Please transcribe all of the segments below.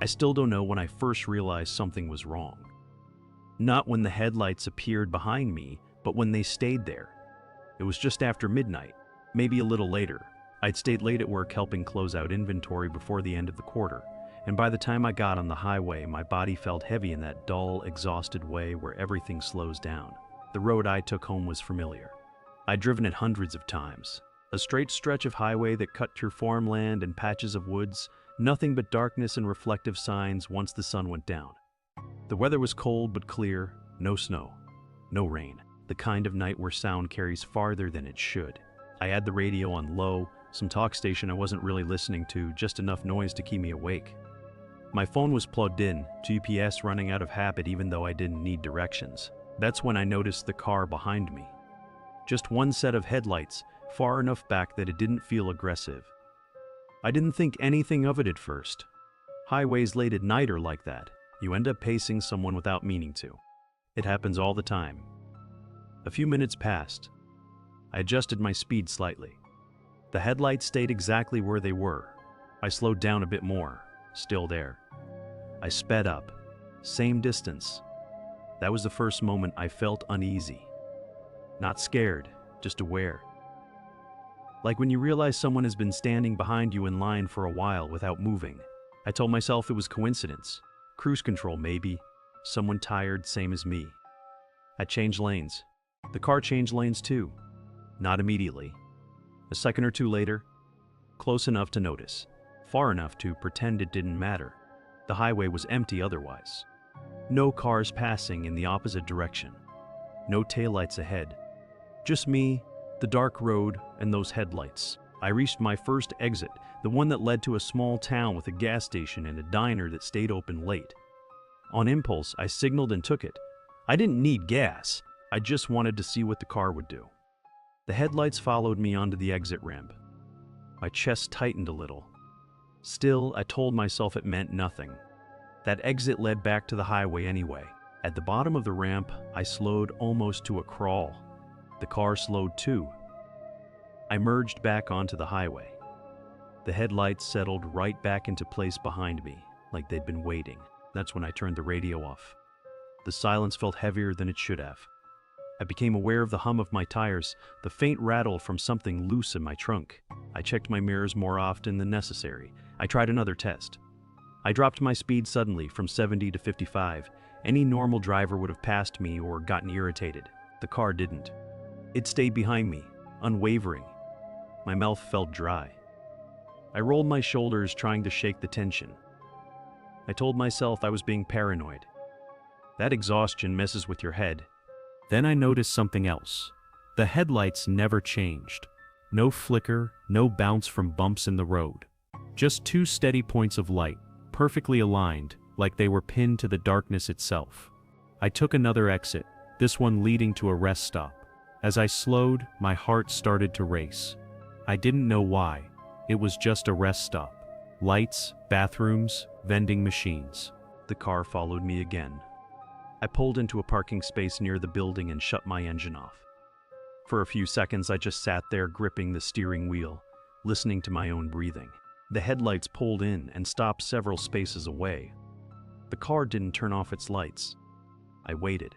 I still don't know when I first realized something was wrong. Not when the headlights appeared behind me, but when they stayed there. It was just after midnight, maybe a little later. I'd stayed late at work helping close out inventory before the end of the quarter, and by the time I got on the highway, my body felt heavy in that dull, exhausted way where everything slows down. The road I took home was familiar. I'd driven it hundreds of times. A straight stretch of highway that cut through farmland and patches of woods, nothing but darkness and reflective signs once the sun went down. The weather was cold but clear, no snow, no rain, the kind of night where sound carries farther than it should. I had the radio on low, some talk station I wasn't really listening to, just enough noise to keep me awake. My phone was plugged in, GPS running out of habit even though I didn't need directions. That's when I noticed the car behind me. Just one set of headlights, far enough back that it didn't feel aggressive. I didn't think anything of it at first. Highways late at night are like that. You end up pacing someone without meaning to. It happens all the time. A few minutes passed. I adjusted my speed slightly. The headlights stayed exactly where they were. I slowed down a bit more. Still there. I sped up. Same distance. That was the first moment I felt uneasy. Not scared, just aware. Like when you realize someone has been standing behind you in line for a while without moving. I told myself it was coincidence. Cruise control maybe. Someone tired, same as me. I changed lanes. The car changed lanes too. Not immediately. A second or two later. Close enough to notice. Far enough to pretend it didn't matter. The highway was empty otherwise. No cars passing in the opposite direction. No taillights ahead. Just me, the dark road, and those headlights. I reached my first exit, the one that led to a small town with a gas station and a diner that stayed open late. On impulse, I signaled and took it. I didn't need gas. I just wanted to see what the car would do. The headlights followed me onto the exit ramp. My chest tightened a little. Still, I told myself it meant nothing. That exit led back to the highway anyway. At the bottom of the ramp, I slowed almost to a crawl. The car slowed too. I merged back onto the highway. The headlights settled right back into place behind me, like they'd been waiting. That's when I turned the radio off. The silence felt heavier than it should have. I became aware of the hum of my tires, the faint rattle from something loose in my trunk. I checked my mirrors more often than necessary. I tried another test. I dropped my speed suddenly from 70 to 55. Any normal driver would have passed me or gotten irritated. The car didn't. It stayed behind me, unwavering. My mouth felt dry. I rolled my shoulders, trying to shake the tension. I told myself I was being paranoid. That exhaustion messes with your head. Then I noticed something else. The headlights never changed. No flicker, no bounce from bumps in the road. Just two steady points of light, perfectly aligned, like they were pinned to the darkness itself. I took another exit, this one leading to a rest stop. As I slowed, my heart started to race. I didn't know why. It was just a rest stop. Lights, bathrooms, vending machines. The car followed me again. I pulled into a parking space near the building and shut my engine off. For a few seconds, I just sat there gripping the steering wheel, listening to my own breathing. The headlights pulled in and stopped several spaces away. The car didn't turn off its lights. I waited.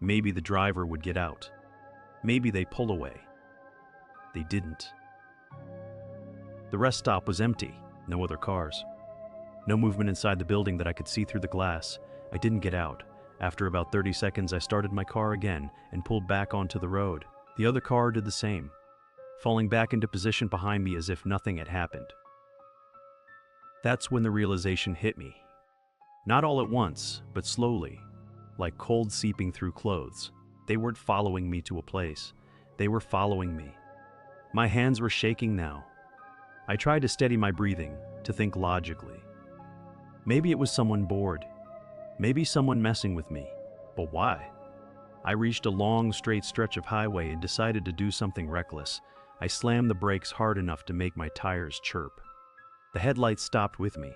Maybe the driver would get out. Maybe they pull away. They didn't. The rest stop was empty, no other cars. No movement inside the building that I could see through the glass. I didn't get out. After about 30 seconds, I started my car again and pulled back onto the road. The other car did the same, falling back into position behind me as if nothing had happened. That's when the realization hit me. Not all at once, but slowly, like cold seeping through clothes. They weren't following me to a place. They were following me. My hands were shaking now. I tried to steady my breathing, to think logically. Maybe it was someone bored. Maybe someone messing with me. But why? I reached a long, straight stretch of highway and decided to do something reckless. I slammed the brakes hard enough to make my tires chirp. The headlights stopped with me.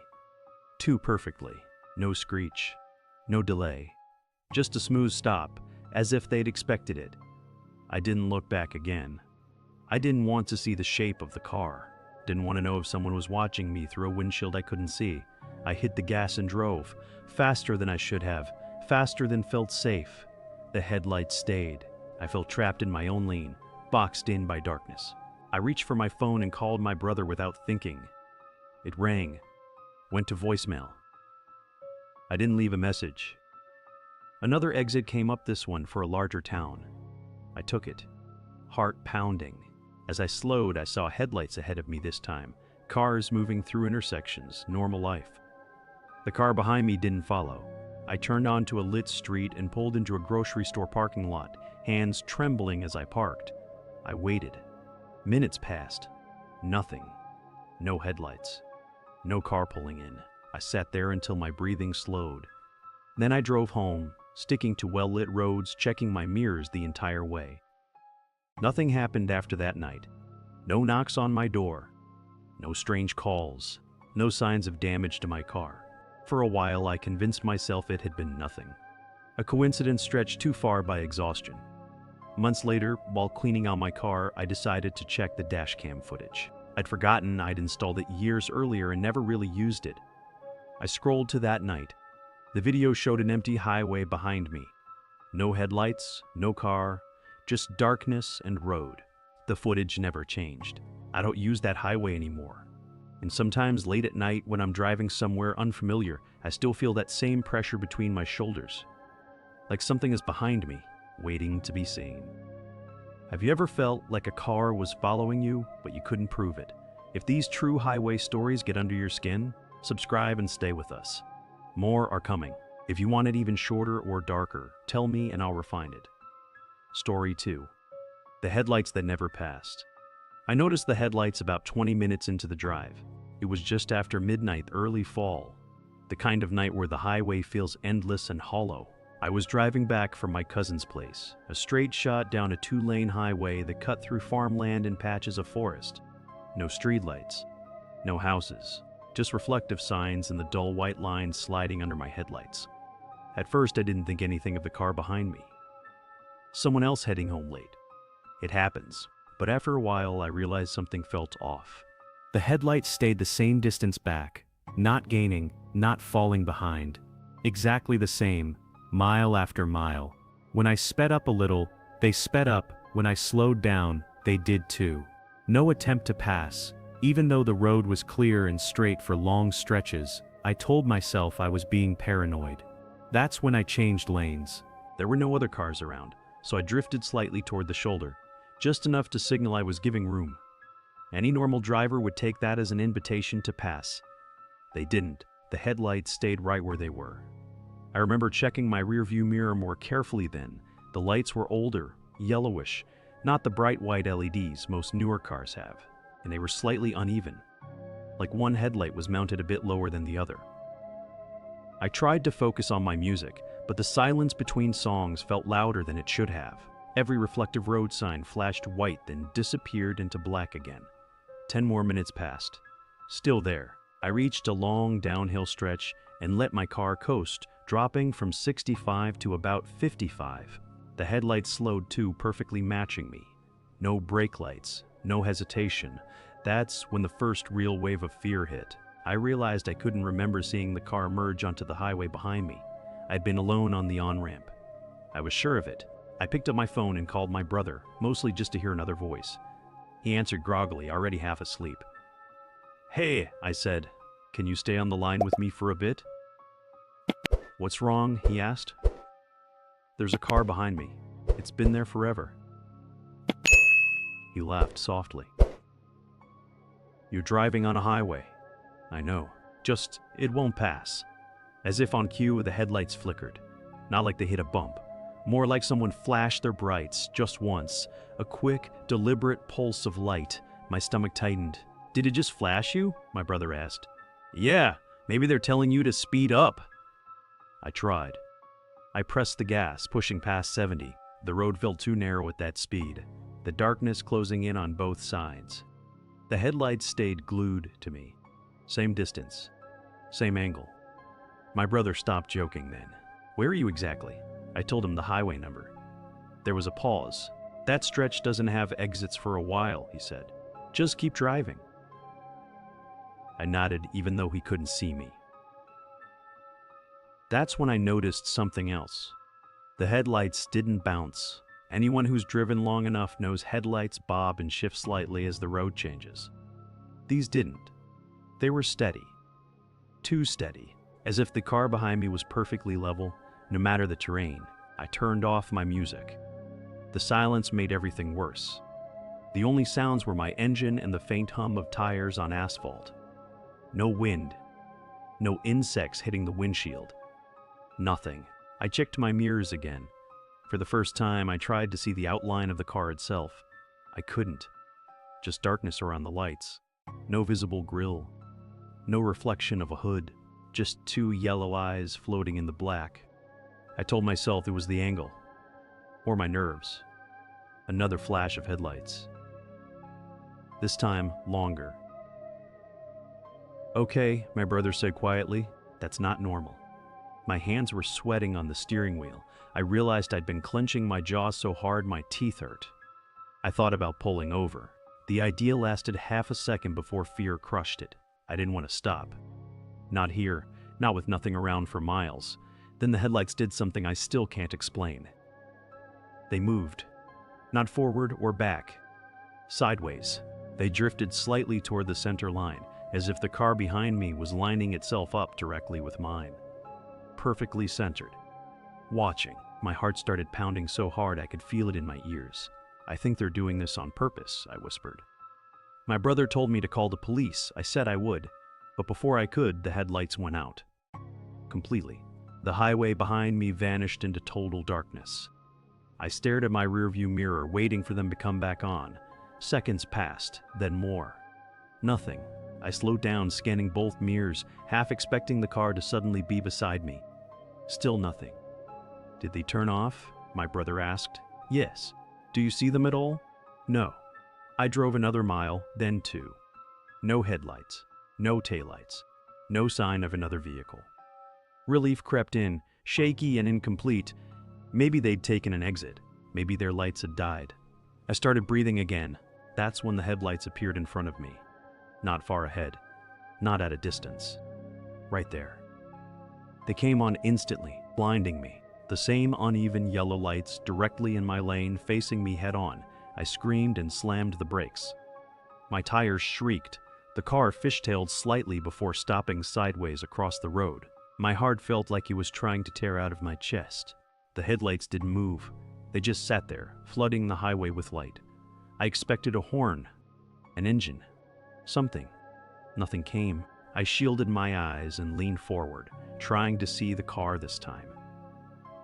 Too perfectly. No screech. No delay. Just a smooth stop, as if they'd expected it. I didn't look back again. I didn't want to see the shape of the car. Didn't want to know if someone was watching me through a windshield I couldn't see. I hit the gas and drove, faster than I should have, faster than felt safe. The headlights stayed. I felt trapped in my own lane, boxed in by darkness. I reached for my phone and called my brother without thinking. It rang, went to voicemail. I didn't leave a message. Another exit came up, this one for a larger town. I took it, heart pounding. As I slowed, I saw headlights ahead of me this time, cars moving through intersections, normal life. The car behind me didn't follow. I turned onto a lit street and pulled into a grocery store parking lot, hands trembling as I parked. I waited. Minutes passed. Nothing. No headlights. No car pulling in. I sat there until my breathing slowed. Then I drove home, sticking to well-lit roads, checking my mirrors the entire way. Nothing happened after that night. No knocks on my door. No strange calls. No signs of damage to my car. For a while, I convinced myself it had been nothing. A coincidence stretched too far by exhaustion. Months later, while cleaning out my car, I decided to check the dashcam footage. I'd forgotten I'd installed it years earlier and never really used it. I scrolled to that night. The video showed an empty highway behind me. No headlights, no car, just darkness and road. The footage never changed. I don't use that highway anymore. And sometimes late at night when I'm driving somewhere unfamiliar, I still feel that same pressure between my shoulders. Like something is behind me, waiting to be seen. Have you ever felt like a car was following you, but you couldn't prove it? If these true highway stories get under your skin, subscribe and stay with us. More are coming. If you want it even shorter or darker, tell me and I'll refine it. Story 2. The headlights that never passed. I noticed the headlights about 20 minutes into the drive. It was just after midnight, early fall. The kind of night where the highway feels endless and hollow. I was driving back from my cousin's place, a straight shot down a 2-lane highway that cut through farmland and patches of forest. No streetlights, no houses, just reflective signs and the dull white lines sliding under my headlights. At first, I didn't think anything of the car behind me. Someone else heading home late. It happens, but after a while, I realized something felt off. The headlights stayed the same distance back, not gaining, not falling behind. Exactly the same, mile after mile. When I sped up a little, they sped up. When I slowed down, they did too. No attempt to pass. Even though the road was clear and straight for long stretches, I told myself I was being paranoid. That's when I changed lanes. There were no other cars around, so I drifted slightly toward the shoulder, just enough to signal I was giving room. Any normal driver would take that as an invitation to pass. They didn't. The headlights stayed right where they were. I remember checking my rearview mirror more carefully then. The lights were older, yellowish, not the bright white LEDs most newer cars have, and they were slightly uneven, like one headlight was mounted a bit lower than the other. I tried to focus on my music, but the silence between songs felt louder than it should have. Every reflective road sign flashed white, then disappeared into black again. 10 more minutes passed. Still there. I reached a long downhill stretch and let my car coast, dropping from 65 to about 55. The headlights slowed too, perfectly matching me. No brake lights, no hesitation. That's when the first real wave of fear hit. I realized I couldn't remember seeing the car merge onto the highway behind me. I'd been alone on the on-ramp. I was sure of it. I picked up my phone and called my brother, mostly just to hear another voice. He answered groggily, already half asleep. "Hey," I said, "can you stay on the line with me for a bit?" "What's wrong?" he asked. "There's a car behind me. It's been there forever." He laughed softly. "You're driving on a highway." "I know. Just, it won't pass." As if on cue, the headlights flickered. Not like they hit a bump. More like someone flashed their brights, just once. A quick, deliberate pulse of light. My stomach tightened. "Did it just flash you?" my brother asked. "Yeah, maybe they're telling you to speed up." I tried. I pressed the gas, pushing past 70. The road felt too narrow at that speed. The darkness closing in on both sides. The headlights stayed glued to me. Same distance. Same angle. My brother stopped joking then. "Where are you exactly?" I told him the highway number. There was a pause. "That stretch doesn't have exits for a while," he said. "Just keep driving." I nodded even though he couldn't see me. That's when I noticed something else. The headlights didn't bounce. Anyone who's driven long enough knows headlights bob and shift slightly as the road changes. These didn't. They were steady. Too steady. As if the car behind me was perfectly level, no matter the terrain. I turned off my music. The silence made everything worse. The only sounds were my engine and the faint hum of tires on asphalt. No wind. No insects hitting the windshield. Nothing. I checked my mirrors again. For the first time, I tried to see the outline of the car itself. I couldn't. Just darkness around the lights. No visible grille. No reflection of a hood. Just two yellow eyes floating in the black. I told myself it was the angle. Or my nerves. Another flash of headlights. This time, longer. "Okay," my brother said quietly, "that's not normal." My hands were sweating on the steering wheel. I realized I'd been clenching my jaw so hard my teeth hurt. I thought about pulling over. The idea lasted half a second before fear crushed it. I didn't want to stop. Not here, not with nothing around for miles. Then the headlights did something I still can't explain. They moved. Not forward or back. Sideways. They drifted slightly toward the center line, as if the car behind me was lining itself up directly with mine. Perfectly centered. Watching, my heart started pounding so hard I could feel it in my ears. "I think they're doing this on purpose," I whispered. My brother told me to call the police. I said I would, but before I could, the headlights went out. Completely. The highway behind me vanished into total darkness. I stared at my rearview mirror, waiting for them to come back on. Seconds passed, then more. Nothing. I slowed down, scanning both mirrors, half expecting the car to suddenly be beside me. Still nothing. "Did they turn off?" my brother asked. "Yes." "Do you see them at all?" "No." I drove another mile, then 2. No headlights. No taillights. No sign of another vehicle. Relief crept in, shaky and incomplete. Maybe they'd taken an exit. Maybe their lights had died. I started breathing again. That's when the headlights appeared in front of me. Not far ahead. Not at a distance. Right there. They came on instantly, blinding me. The same uneven yellow lights directly in my lane, facing me head-on. I screamed and slammed the brakes. My tires shrieked. The car fishtailed slightly before stopping sideways across the road. My heart felt like it was trying to tear out of my chest. The headlights didn't move. They just sat there, flooding the highway with light. I expected a horn, an engine, something. Nothing came. I shielded my eyes and leaned forward, trying to see the car this time.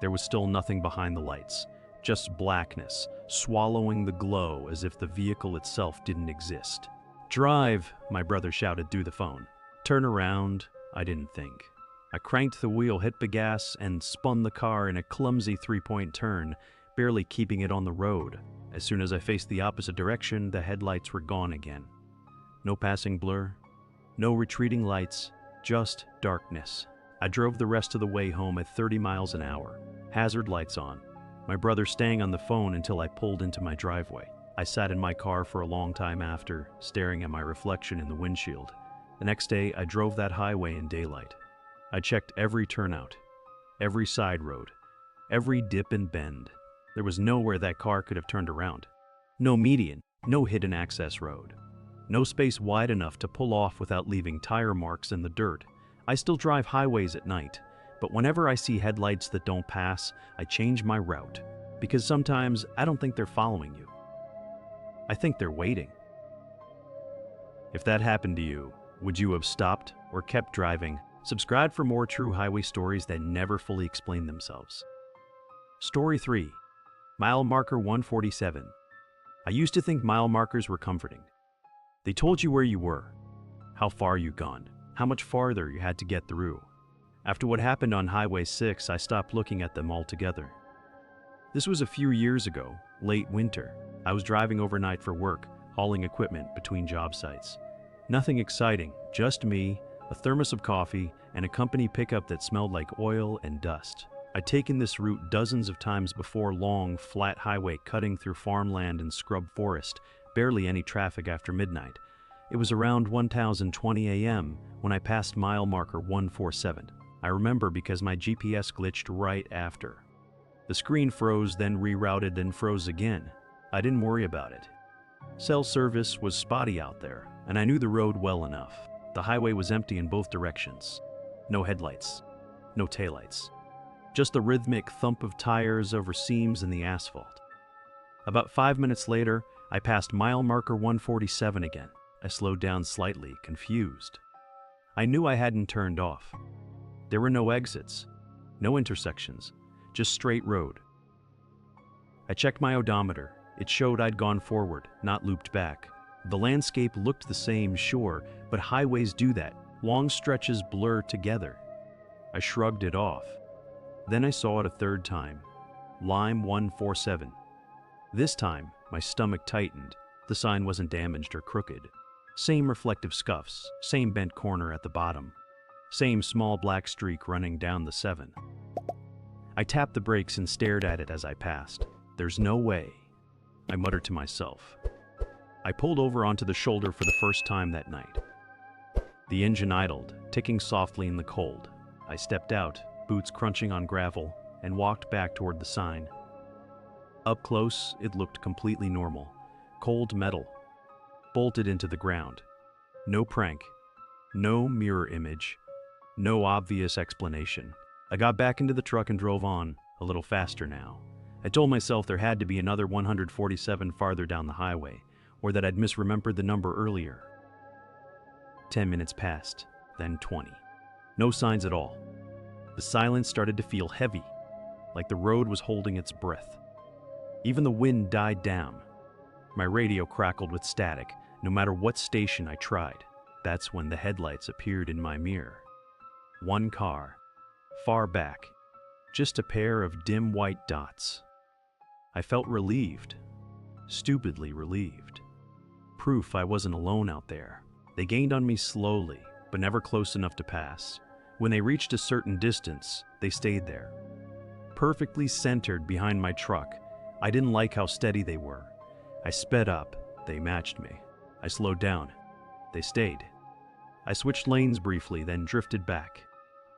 There was still nothing behind the lights, just blackness, swallowing the glow as if the vehicle itself didn't exist. "Drive," my brother shouted through the phone. "Turn around," I didn't think. I cranked the wheel, hit the gas, and spun the car in a clumsy 3-point turn, barely keeping it on the road. As soon as I faced the opposite direction, the headlights were gone again. No passing blur, no retreating lights, just darkness. I drove the rest of the way home at 30 miles an hour, hazard lights on, my brother staying on the phone until I pulled into my driveway. I sat in my car for a long time after, staring at my reflection in the windshield. The next day, I drove that highway in daylight. I checked every turnout, every side road, every dip and bend. There was nowhere that car could have turned around. No median, no hidden access road. No space wide enough to pull off without leaving tire marks in the dirt. I still drive highways at night, but whenever I see headlights that don't pass, I change my route, because sometimes I don't think they're following you. I think they're waiting. If that happened to you, would you have stopped or kept driving? Subscribe for more true highway stories that never fully explain themselves. Story 3. Mile marker 147. I used to think mile markers were comforting. They told you where you were, how far you'd gone, how much farther you had to get through. After what happened on Highway 6, I stopped looking at them altogether. This was a few years ago, late winter. I was driving overnight for work, hauling equipment between job sites. Nothing exciting, just me, a thermos of coffee, and a company pickup that smelled like oil and dust. I'd taken this route dozens of times before, long, flat highway cutting through farmland and scrub forest, barely any traffic after midnight. It was around 1020 a.m. when I passed mile marker 147. I remember because my GPS glitched right after. The screen froze, then rerouted, then froze again. I didn't worry about it. Cell service was spotty out there, and I knew the road well enough. The highway was empty in both directions. No headlights, no taillights. Just the rhythmic thump of tires over seams in the asphalt. About 5 minutes later, I passed mile marker 147 again. I slowed down slightly, confused. I knew I hadn't turned off. There were no exits, no intersections, just straight road. I checked my odometer. It showed I'd gone forward, not looped back. The landscape looked the same, sure, but highways do that. Long stretches blur together. I shrugged it off. Then I saw it a third time. Lime 147. This time, my stomach tightened. The sign wasn't damaged or crooked. Same reflective scuffs, same bent corner at the bottom. Same small black streak running down the 7. I tapped the brakes and stared at it as I passed. There's no way, I muttered to myself. I pulled over onto the shoulder for the first time that night. The engine idled, ticking softly in the cold. I stepped out, boots crunching on gravel, and walked back toward the sign. Up close, it looked completely normal. Cold metal, bolted into the ground. No prank, no mirror image, no obvious explanation. I got back into the truck and drove on, a little faster now. I told myself there had to be another 147 farther down the highway, or that I'd misremembered the number earlier. 10 minutes passed, then 20. No signs at all. The silence started to feel heavy, like the road was holding its breath. Even the wind died down. My radio crackled with static, no matter what station I tried. That's when the headlights appeared in my mirror. One car, far back, just a pair of dim white dots. I felt relieved, stupidly relieved. Proof I wasn't alone out there. They gained on me slowly, but never close enough to pass. When they reached a certain distance, they stayed there. Perfectly centered behind my truck. I didn't like how steady they were. I sped up, they matched me. I slowed down, they stayed. I switched lanes briefly, then drifted back.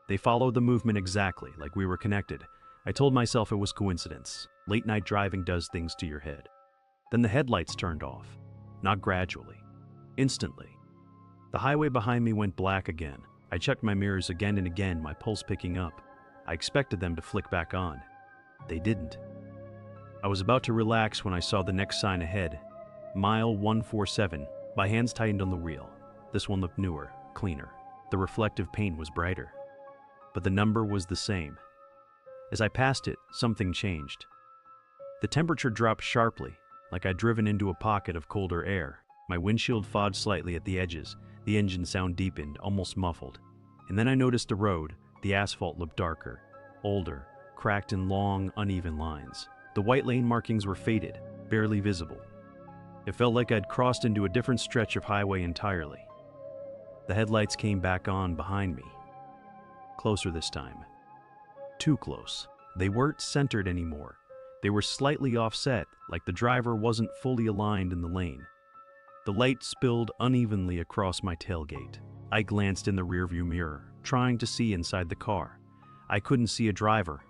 They followed the movement exactly, like we were connected. I told myself it was coincidence. Late night driving does things to your head. Then the headlights turned off. Not gradually. Instantly. The highway behind me went black again. I checked my mirrors again and again, my pulse picking up. I expected them to flick back on. They didn't. I was about to relax when I saw the next sign ahead. Mile 147. My hands tightened on the wheel. This one looked newer, cleaner. The reflective paint was brighter. But the number was the same. As I passed it, something changed. The temperature dropped sharply, like I'd driven into a pocket of colder air. My windshield fogged slightly at the edges. The engine sound deepened, almost muffled. And then I noticed the road. The asphalt looked darker, older, cracked in long, uneven lines. The white lane markings were faded, barely visible. It felt like I'd crossed into a different stretch of highway entirely. The headlights came back on behind me. Closer this time. Too close. They weren't centered anymore. They were slightly offset, like the driver wasn't fully aligned in the lane. The light spilled unevenly across my tailgate. I glanced in the rearview mirror, trying to see inside the car. I couldn't see a driver.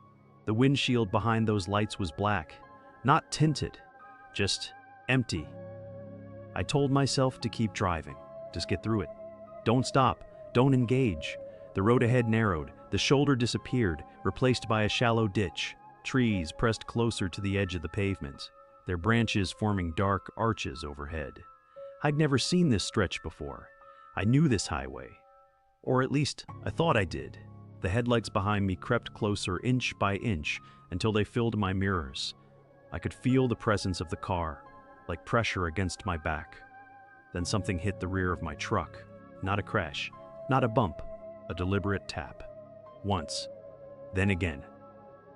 The windshield behind those lights was black, not tinted, just empty. I told myself to keep driving, just get through it. Don't stop, don't engage. The road ahead narrowed, the shoulder disappeared, replaced by a shallow ditch. Trees pressed closer to the edge of the pavement, their branches forming dark arches overhead. I'd never seen this stretch before. I knew this highway. Or at least, I thought I did. The headlights behind me crept closer inch by inch until they filled my mirrors. I could feel the presence of the car, like pressure against my back. Then something hit the rear of my truck. Not a crash, not a bump, a deliberate tap. Once, then again.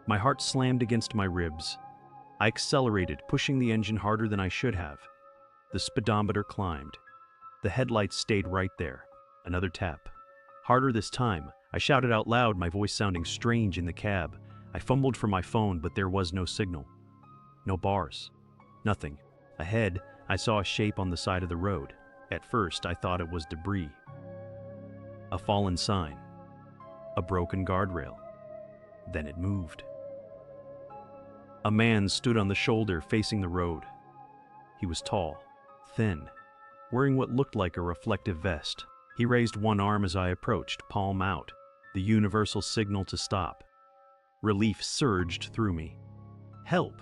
My heart slammed against my ribs. I accelerated, pushing the engine harder than I should have. The speedometer climbed. The headlights stayed right there. Another tap. Harder this time. I shouted out loud, my voice sounding strange in the cab. I fumbled for my phone, but there was no signal. No bars. Nothing. Ahead, I saw a shape on the side of the road. At first, I thought it was debris. A fallen sign. a broken guardrail. Then it moved. A man stood on the shoulder facing the road. He was tall, thin, wearing what looked like a reflective vest. He raised one arm as I approached, palm out, the universal signal to stop. Relief surged through me. Help!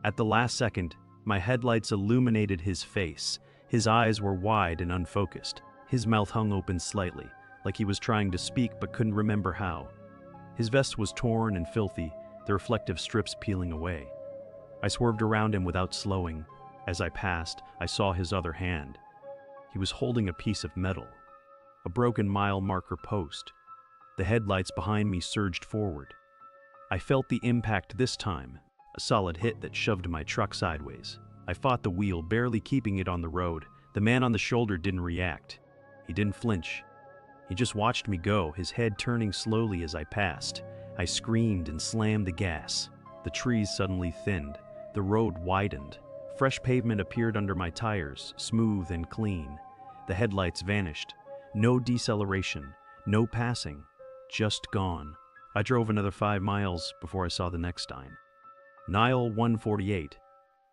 At the last second, my headlights illuminated his face. His eyes were wide and unfocused. His mouth hung open slightly, like he was trying to speak but couldn't remember how. His vest was torn and filthy, the reflective strips peeling away. I swerved around him without slowing. As I passed, I saw his other hand. He was holding a piece of metal, a broken mile marker post. The headlights behind me surged forward. I felt the impact this time, a solid hit that shoved my truck sideways. I fought the wheel, barely keeping it on the road. The man on the shoulder didn't react. He didn't flinch. He just watched me go, his head turning slowly as I passed. I screamed and slammed the gas. The trees suddenly thinned. The road widened. Fresh pavement appeared under my tires, smooth and clean. The headlights vanished. No deceleration, no passing, just gone. I drove another 5 miles before I saw the next sign. Nile 148.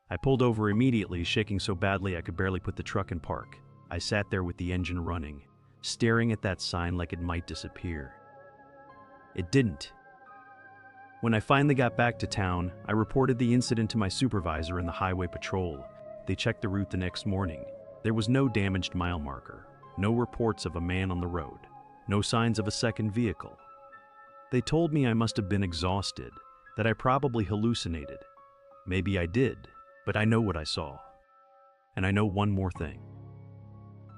I pulled over immediately, shaking so badly I could barely put the truck in park. I sat there with the engine running, staring at that sign like it might disappear. It didn't. When I finally got back to town, I reported the incident to my supervisor and the highway patrol. They checked the route the next morning. There was no damaged mile marker, no reports of a man on the road, no signs of a second vehicle. They told me I must have been exhausted, that I probably hallucinated. Maybe I did, but I know what I saw. And I know one more thing.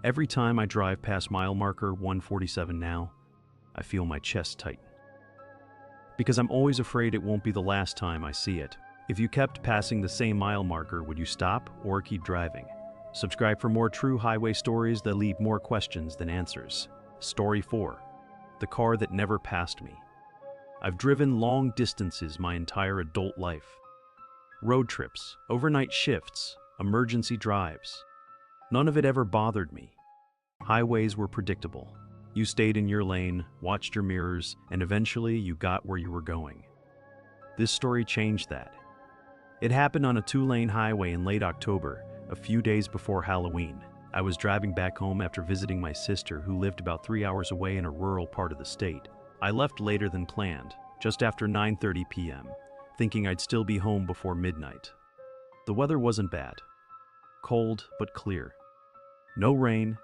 Every time I drive past mile marker 147 now, I feel my chest tighten. Because I'm always afraid it won't be the last time I see it. If you kept passing the same mile marker, would you stop or keep driving? Subscribe for more true highway stories that leave more questions than answers. Story 4. The car that never passed me. I've driven long distances my entire adult life. Road trips, overnight shifts, emergency drives. None of it ever bothered me. Highways were predictable. You stayed in your lane, watched your mirrors, and eventually you got where you were going. This story changed that. It happened on a 2-lane highway in late October, a few days before Halloween. I was driving back home after visiting my sister, who lived about 3 hours away in a rural part of the state. I left later than planned, just after 9:30 p.m., thinking I'd still be home before midnight. The weather wasn't bad. Cold but clear. No rain,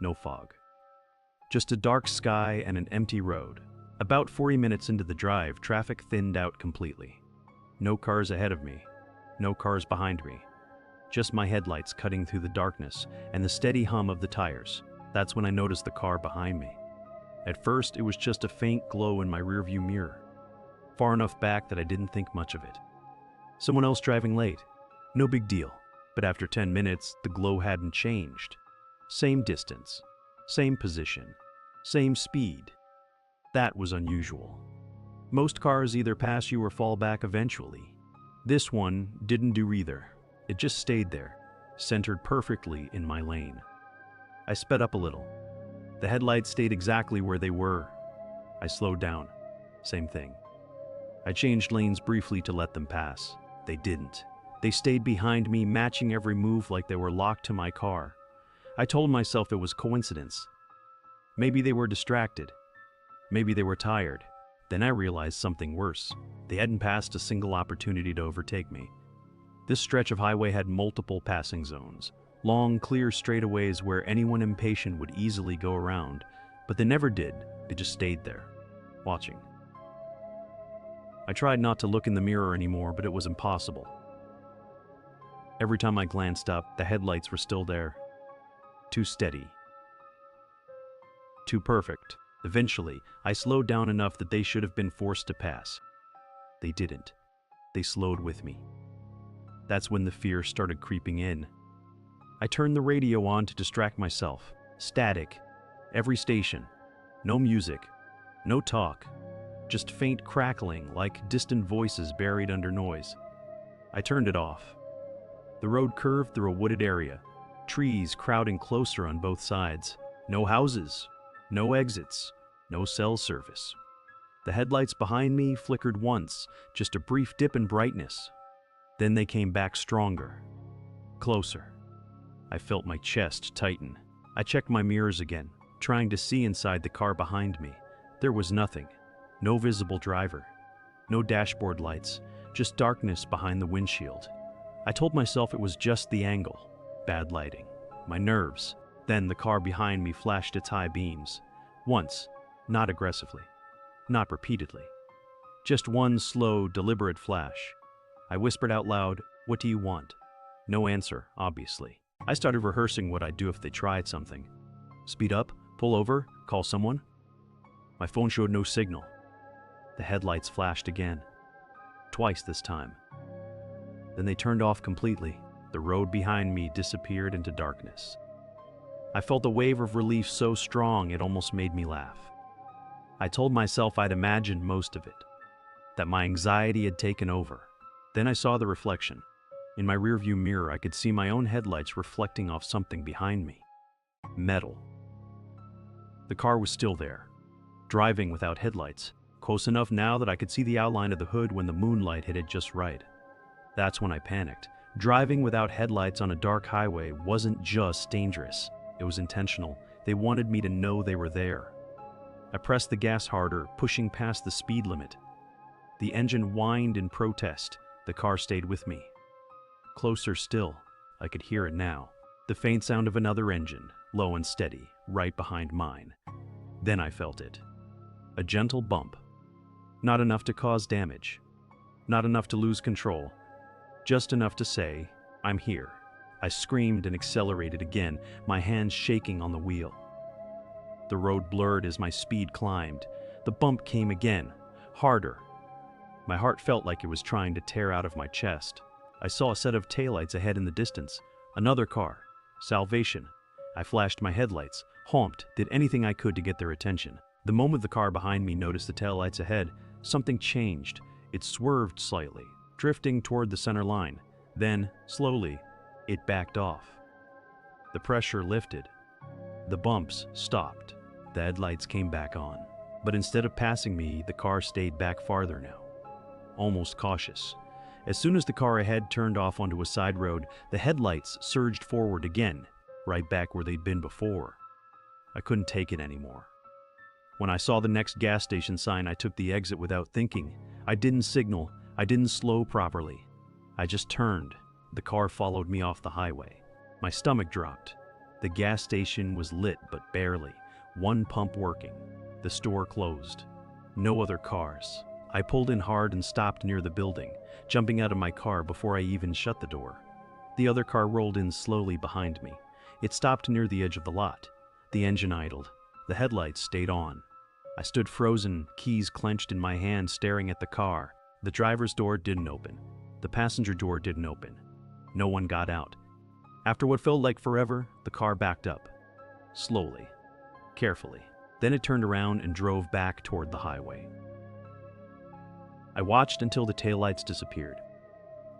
no fog. Just a dark sky and an empty road. About 40 minutes into the drive, traffic thinned out completely. No cars ahead of me, no cars behind me. Just my headlights cutting through the darkness and the steady hum of the tires. That's when I noticed the car behind me. At first, it was just a faint glow in my rearview mirror, far enough back that I didn't think much of it. Someone else driving late. No big deal. But after 10 minutes, the glow hadn't changed. Same distance, same position, same speed. That was unusual. Most cars either pass you or fall back eventually. This one didn't do either. It just stayed there, centered perfectly in my lane. I sped up a little. The headlights stayed exactly where they were. I slowed down. Same thing. I changed lanes briefly to let them pass. They didn't. They stayed behind me, matching every move like they were locked to my car. I told myself it was coincidence. Maybe they were distracted. Maybe they were tired. Then I realized something worse. They hadn't passed a single opportunity to overtake me. This stretch of highway had multiple passing zones, long, clear straightaways where anyone impatient would easily go around, but they never did. They just stayed there, watching. I tried not to look in the mirror anymore, but it was impossible. Every time I glanced up, the headlights were still there. Too steady. Too perfect. Eventually, I slowed down enough that they should have been forced to pass. They didn't. They slowed with me. That's when the fear started creeping in. I turned the radio on to distract myself. Static. Every station. No music. No talk. Just faint crackling like distant voices buried under noise. I turned it off. The road curved through a wooded area. Trees crowding closer on both sides. No houses. No exits. No cell service. The headlights behind me flickered once, just a brief dip in brightness. Then they came back stronger. Closer. I felt my chest tighten. I checked my mirrors again, trying to see inside the car behind me. There was nothing. No visible driver. No dashboard lights. Just darkness behind the windshield. I told myself it was just the angle. Bad lighting. My nerves. Then the car behind me flashed its high beams. Once. Not aggressively. Not repeatedly. Just one slow, deliberate flash. I whispered out loud, "What do you want?" No answer, obviously. I started rehearsing what I'd do if they tried something. Speed up, pull over, call someone. My phone showed no signal. The headlights flashed again. Twice this time. Then they turned off completely. The road behind me disappeared into darkness. I felt a wave of relief so strong it almost made me laugh. I told myself I'd imagined most of it, that my anxiety had taken over. Then I saw the reflection. In my rearview mirror, I could see my own headlights reflecting off something behind me. Metal. The car was still there, driving without headlights, close enough now that I could see the outline of the hood when the moonlight hit it just right. That's when I panicked. Driving without headlights on a dark highway wasn't just dangerous, it was intentional. They wanted me to know they were there. I pressed the gas harder, pushing past the speed limit. The engine whined in protest. The car stayed with me. Closer still, I could hear it now. The faint sound of another engine, low and steady, right behind mine. Then I felt it. A gentle bump. Not enough to cause damage. Not enough to lose control. Just enough to say, "I'm here." I screamed and accelerated again, my hands shaking on the wheel. The road blurred as my speed climbed. The bump came again, harder. My heart felt like it was trying to tear out of my chest. I saw a set of taillights ahead in the distance. Another car. Salvation. I flashed my headlights, honked, did anything I could to get their attention. The moment the car behind me noticed the taillights ahead, something changed. It swerved slightly, drifting toward the center line. Then, slowly, it backed off. The pressure lifted. The bumps stopped. The headlights came back on. But instead of passing me, the car stayed back farther now. Almost cautious. As soon as the car ahead turned off onto a side road, the headlights surged forward again, right back where they'd been before. I couldn't take it anymore. When I saw the next gas station sign, I took the exit without thinking. I didn't signal. I didn't slow properly. I just turned. The car followed me off the highway. My stomach dropped. The gas station was lit, but barely. One pump working. The store closed. No other cars. I pulled in hard and stopped near the building, jumping out of my car before I even shut the door. The other car rolled in slowly behind me. It stopped near the edge of the lot. The engine idled. The headlights stayed on. I stood frozen, keys clenched in my hand, staring at the car. The driver's door didn't open. The passenger door didn't open. No one got out. After what felt like forever, the car backed up. Slowly. Carefully. Then it turned around and drove back toward the highway. I watched until the taillights disappeared.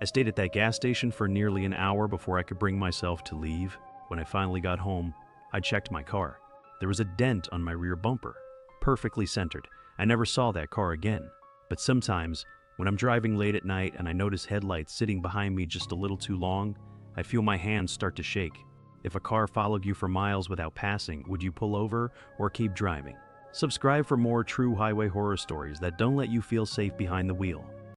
I stayed at that gas station for nearly an hour before I could bring myself to leave. When I finally got home, I checked my car. There was a dent on my rear bumper, perfectly centered. I never saw that car again. But sometimes, when I'm driving late at night and I notice headlights sitting behind me just a little too long, I feel my hands start to shake. If a car followed you for miles without passing, would you pull over or keep driving? Subscribe for more true highway horror stories that don't let you feel safe behind the wheel.